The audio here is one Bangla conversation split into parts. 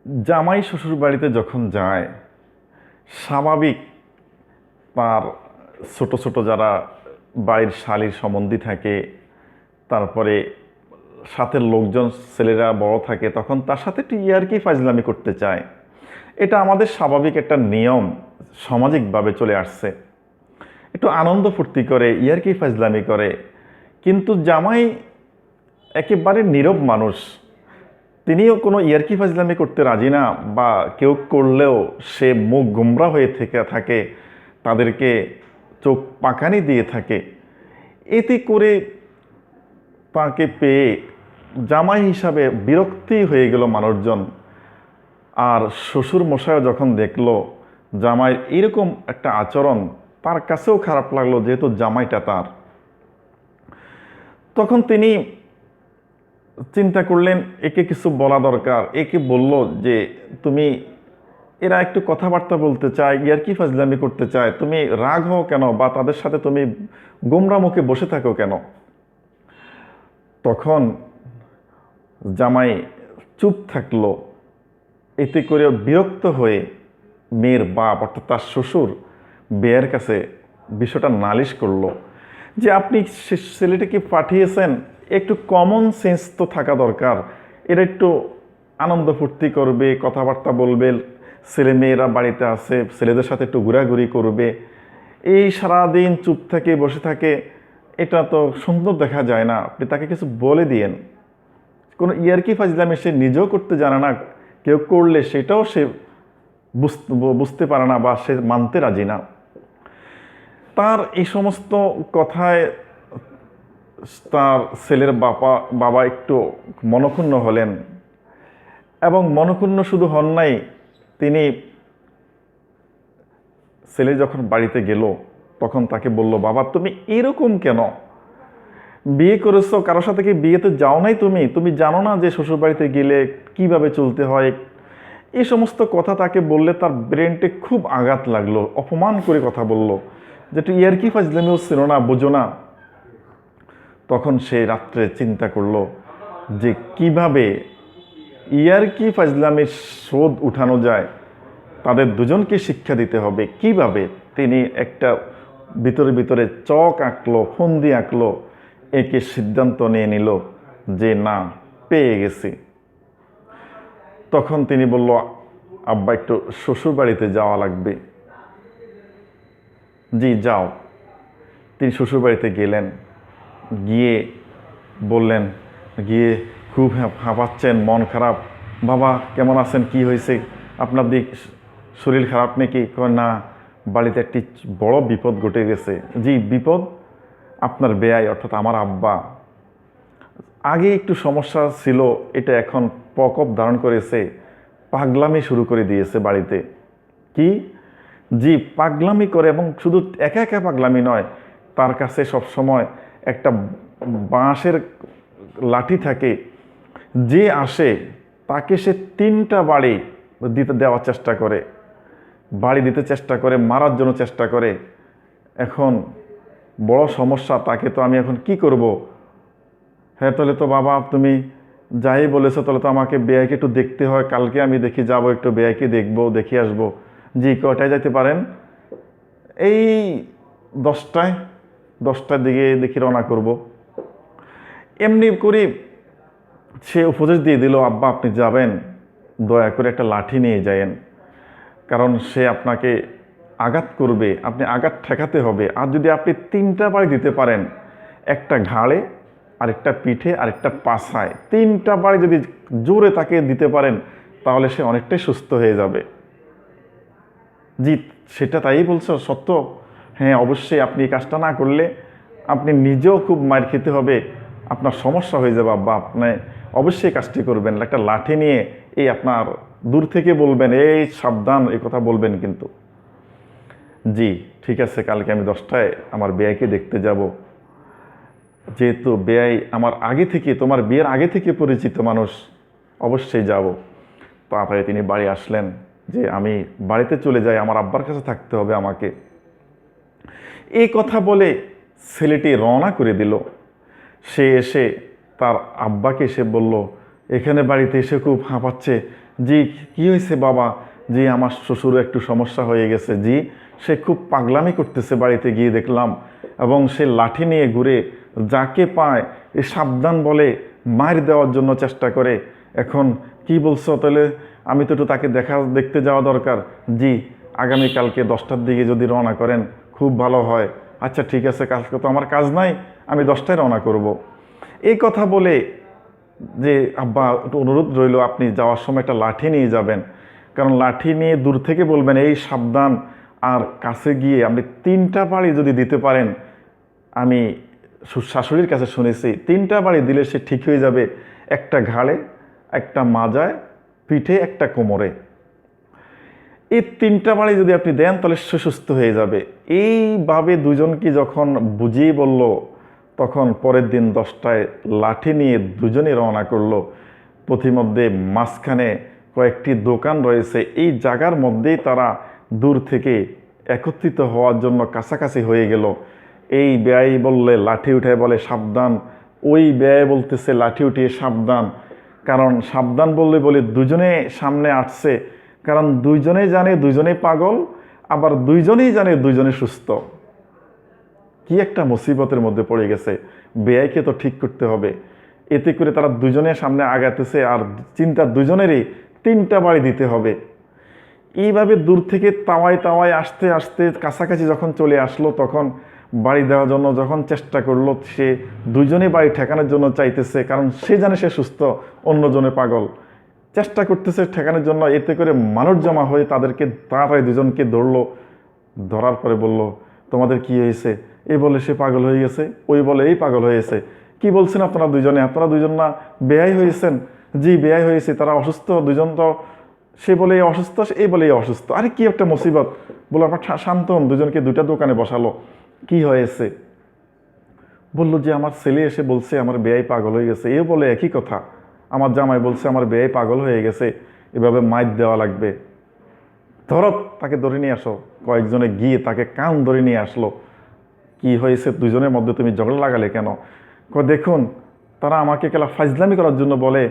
জামাই শ্বশুর বাড়িতে যখন যায়, স্বাভাবিক তার ছোট ছোট যারা বাড়ির শালীর সম্বন্ধী থাকে, তারপরে সাথের লোকজন ছেলেরা বড় থাকে, তখন তার সাথে একটু ইয়ার্কি ফাজলামি করতে চায়। এটা আমাদের স্বাভাবিক একটা নিয়ম, সামাজিকভাবে চলে আসছে। একটু আনন্দ ফুর্তি করে, ইয়ার্কি ফাজলামি করে। কিন্তু জামাই একেবারে নীরব মানুষ, তিনিও কোনো ইয়ার্কি ফাজলামি করতে রাজি না, বা কেউ করলেও সে মুখ গোমরা হয়ে থেকে থাকে, তাদেরকে চোখ পাকানি দিয়ে থাকে। এতে করে তাকে পেয়ে জামাই হিসাবে বিরক্তি হয়ে গেল মানুষজন। আর শ্বশুর মশাইও যখন দেখলো জামাইয়ের এরকম একটা আচরণ, তার কাছেও খারাপ লাগলো, যেহেতু জামাইটা তার। তখন তিনি চিন্তা করলেন একে কিছু বলা দরকার। একে বলল যে, তুমি, এরা একটু কথাবার্তা বলতে চায়, ইয়ার্কি ফাজলামি করতে চায়, তুমি রাগ হও কেন, বা তাদের সাথে তুমি গোমরা মুখে বসে থাকো কেন? তখন জামাই চুপ থাকলো। এতে করে বিরক্ত হয়ে মেয়ের বাপ অর্থাৎ তার শ্বশুর বেয়ের কাছে বিষয়টা নালিশ করলো যে, আপনি ছেলেটিকে পাঠিয়েছেন, একটু কমন সেন্স তো থাকা দরকার। এরা একটু আনন্দ ফুর্তি করবে, কথাবার্তা বলবে, ছেলে মেয়েরা বাড়িতে আছে, ছেলেদের সাথে একটু ঘোরাঘুরি করবে। এই সারাদিন চুপ থাকে, বসে থাকে, এটা তো সুন্দর দেখা যায় না। আপনি তাকে কিছু বলে দিয়েন। কোনো ইয়ার্কি ফাজলামি সে নিজেও করতে জানে না, কেউ করলে সেটাও সে বুঝতে পারে না, বা সে মানতে রাজি না। তার এই সমস্ত কথায় তার ছেলের বাবা একটু মনক্ষুণ্ণ হলেন। এবং মনক্ষুণ্ণ শুধু হন নাই, তিনি ছেলে যখন বাড়িতে গেল তখন তাকে বলল, বাবা তুমি এরকম কেন? বিয়ে করেছো, কারোর সাথে কি বিয়েতে যাও নাই? তুমি জানো না যে শ্বশুর বাড়িতে গেলে কিভাবে চলতে হয়? এই সমস্ত কথা তাকে বললে তার ব্রেনটে খুব আঘাত লাগলো, অপমান করে কথা বলল, যে তুই ইয়ার্কি ফাজলামিও ছিল না, বোঝো না। তখন সে রাত্রে চিন্তা করলো যে কিভাবে ইয়ার্কি ফাজলামির শোধ উঠানো যায়, তাদের দুজনকে শিক্ষা দিতে হবে কিভাবে। তিনি একটা ভিতরে ভিতরে চক আঁকলো, ফন্দি আঁকলো, একে সিদ্ধান্ত নিয়ে নিল যে না, পেয়ে গেছি। তখন তিনি বলল, আব্বা একটু শ্বশুর বাড়িতে যাওয়া লাগবে। জি যাও। তিনি শ্বশুর বাড়িতে গেলেন, গিয়ে বললেন, গিয়ে খুব হাঁপাচ্ছেন, মন খারাপ। বাবা কেমন আছেন, কি হয়েছে, আপনার দিক শরীর খারাপ নাকি? কয় না, বাড়িতে একটি বড় বিপদ ঘটে গেছে। জি বিপদ? আপনার বেয়াই অর্থাৎ আমার আব্বা আগে একটু সমস্যা ছিল, এটা এখন প্রকোপ ধারণ করেছে, পাগলামি শুরু করে দিয়েছে বাড়িতে। কি? জি পাগলামি করে, এবং শুধু একা একা পাগলামি নয়, তার কাছে সবসময় একটা বাঁশের লাঠি থাকে, যে আসে তাকে সে 3টা বাড়ি দেওয়ার চেষ্টা করে, বাড়ি দিতে চেষ্টা করে, মারার জন্য চেষ্টা করে। এখন বড় সমস্যা, তাকে তো আমি এখন কি করব? হ্যাঁ তাহলে তো বাবা তুমি যাই বলেছো, তাহলে তো আমাকে বেয়াইকে একটু দেখতে হয়, কালকে আমি দেখি যাব, একটু বেয়াইকে দেখবো, দেখে আসবো। জি কয়টায় যাইতে পারেন? এই 10টায়, 10টার দিকে দেখি রওনা করব। এমনি করে সে উপদেশ দিয়ে দিল, আব্বা আপনি যাবেন, দয়া করে একটা লাঠি নিয়ে যায়েন, কারণ সে আপনাকে আঘাত করবে, আপনি আঘাত ঠেকাতে হবে। আর যদি আপনি 3টা বাড়ি দিতে পারেন, একটা ঘাড়ে, আরেকটা পিঠে, আরেকটা পাছায়, 3টা বাড়ি যদি জোরে তাকে দিতে পারেন, তাহলে সে অনেকটাই সুস্থ হয়ে যাবে। জি সেটা তাই বলছো, সত্য? হ্যাঁ অবশ্যই, আপনি এই কাজটা না করলে আপনি নিজেও খুব মার খেতে হবে, আপনার সমস্যা হয়ে যাবে আব্বা, আপনি অবশ্যই কাজটি করবেন। একটা লাঠি নিয়ে এই আপনার দূর থেকে বলবেন, এই সাবধান, এই কথা বলবেন কিন্তু। জি ঠিক আছে, কালকে আমি 10টায় আমার বেয়াইকে দেখতে যাব। যেহেতু বেয়াই আমার আগে থেকে, তোমার বিয়ের আগে থেকে পরিচিত মানুষ, অবশ্যই যাব। তাড়াতাড়ি তিনি বাড়ি আসলেন, যে আমি বাড়িতে চলে যাই, আমার আব্বার কাছে থাকতে হবে আমাকে। এই কথা বলে ছেলেটি রওনা করে দিল। সে এসে তার আব্বাকে এসে বলল, এখানে বাড়িতে এসে খুব হাঁপাচ্ছে। জি, কি হয়েছে বাবা? জি, আমার শ্বশুরও একটু সমস্যা হয়ে গেছে। জি, সে খুব পাগলামি করতেছে, বাড়িতে গিয়ে দেখলাম, এবং সে লাঠি নিয়ে ঘুরে যাকে পায় এ সাবধান বলে মার দেওয়ার জন্য চেষ্টা করে। এখন কি বলছো তাহলে? আমি তো একটু তাকে দেখতে যাওয়া দরকার। জি, আগামীকালকে 10টার দিকে যদি রওনা করেন খুব ভালো হয়। আচ্ছা ঠিক আছে, কালকে তো আমার কাজ নাই, আমি 10টায় রওনা করব। এই কথা বলে যে আব্বা একটু অনুরোধ রইল, আপনি যাওয়ার সময় একটা লাঠি নিয়ে যাবেন, কারণ লাঠি নিয়ে দূর থেকে বলবেন এই সাবধান, আর কাছে গিয়ে আপনি 3টা বাড়ি যদি দিতে পারেন, আমি শাশুড়ির কাছে শুনেছি 3টা বাড়ি দিলে সে ঠিক হয়ে যাবে, একটা ঘাড়ে, একটা মাজায়, পিঠে, একটা কোমরে। এই 3টা বাড়ি যদি আপনি দেন তাহলে সে সুস্থ হয়ে যাবে। এইভাবে দুজনকে যখন বুঝিয়ে বলল, তখন পরের দিন 10টায় লাঠি নিয়ে দুজনেই রওনা করলো। পথিমধ্যে মাঝখানে কয়েকটি দোকান রয়েছে, এই জায়গার মধ্যেই তারা দূর থেকে একত্রিত হওয়ার জন্য কাছাকাছি হয়ে গেল। এই ব্যয় বললে লাঠি উঠে বলে সাবধান, ওই ব্যয় বলতেছে লাঠি উঠিয়ে সাবধান। কারণ সাবধান বললে বলে দুজনে সামনে আসছে, কারণ দুইজনেই জানে দুইজনেই পাগল, আবার দুইজনেই জানে দুইজনে সুস্থ। কি একটা মুসিবতের মধ্যে পড়ে গেছে। ব্যয়কে তো ঠিক করতে হবে। এতে করে তারা দুজনের সামনে আগাতেছে, আর চিন্তা দুজনেরই 3টা বাড়ি দিতে হবে। এইভাবে দূর থেকে তাওয়ায় তাওয়ায় আসতে আসতে কাছাকাছি যখন চলে আসলো, তখন বাড়ি দেওয়ার জন্য যখন চেষ্টা করলো, সে দুজনে বাড়ি ঠেকানোর জন্য চাইতেছে, কারণ সে জানে সে সুস্থ, অন্যজনে পাগল। চেষ্টা করতেছে ঠেকানোর জন্য। এতে করে মানুষ জমা হয়ে তাদেরকে তাড়াতাড়ি দুজনকে ধরলো। ধরার পরে বলল, তোমাদের কি হয়েছে? এই বলে সে পাগল হয়ে গেছে, ওই বলে এই পাগল হয়েছে। কি বলছেন আপনারা দুজনে? আপনারা দুজন না বেয়াই হয়েছেন? জি, বেয়াই হয়েছে, তারা অসুস্থ দুজন। তো সে বলে অসুস্থ, এই বলে অসুস্থ। আরে কি একটা মুসিবত! বলো, আপনার শান্ত হন। দুজনকে 2টা দোকানে বসালো। কি হয়েছে? বলল যে আমার ছেলে এসে বলছে আমার বেয়াই পাগল হয়ে গেছে। এ বলে একই কথা, আমার জামাই বলছে আমার বেয়াই পাগল হয়ে গেছে, এভাবে মাইর দেওয়া লাগবে। ধরো, তাকে ধরে নিয়ে আসো। কয়েকজনে গিয়ে তাকে কান ধরে নিয়ে আসলো। কি হয়েছে, দুজনের মধ্যে তুমি ঝগড়া লাগালে কেন? দেখুন, তারা আমাকে কেলা ফাজলামি করার জন্য বলে,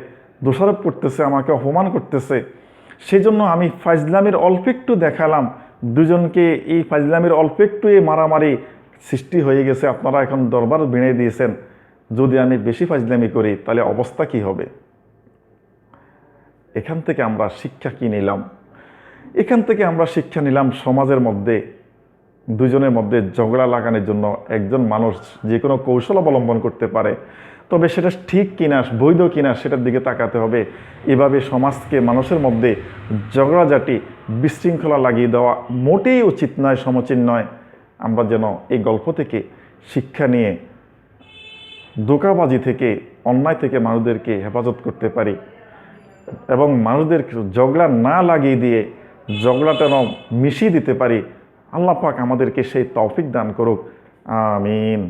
দোষারোপ করতেছে, আমাকে অপমান করতেছে। সেই জন্য আমি ফাজলামির অল্প একটু দেখালাম দুজনকে। এই ফাজলামির অল্প একটু এই মারামারি সৃষ্টি হয়ে গেছে, আপনারা এখন দরবার ভেঙে দিয়েছেন। যদি আমি বেশি ফাজলামি করি তাহলে অবস্থা কি হবে? এখান থেকে আমরা শিক্ষা কি নিলাম? এখান থেকে আমরা শিক্ষা নিলাম, সমাজের মধ্যে দুজনের মধ্যে ঝগড়া লাগানোর জন্য একজন মানুষ যে কোনো কৌশল অবলম্বন করতে পারে, তবে সেটা ঠিক কিনা, বৈধ কিনা, সেটার দিকে তাকাতে হবে। এভাবে সমাজকে, মানুষের মধ্যে ঝগড়াঝাটি, বিশৃঙ্খলা লাগিয়ে দেওয়া মোটেই উচিত নয়, সমীচীন নয়। আমরা যেন এই গল্প থেকে শিক্ষা নিয়ে ধোঁকাবাজি থেকে, অন্যায় থেকে মানুষদেরকে হেফাজত করতে পারি, এবং মানুষদের ঝগড়া না লাগিয়ে দিয়ে ঝগড়াটা মিশিয়ে দিতে পারি। আল্লাহ পাক আমাদেরকে সেই তৌফিক দান করুক। আমিন।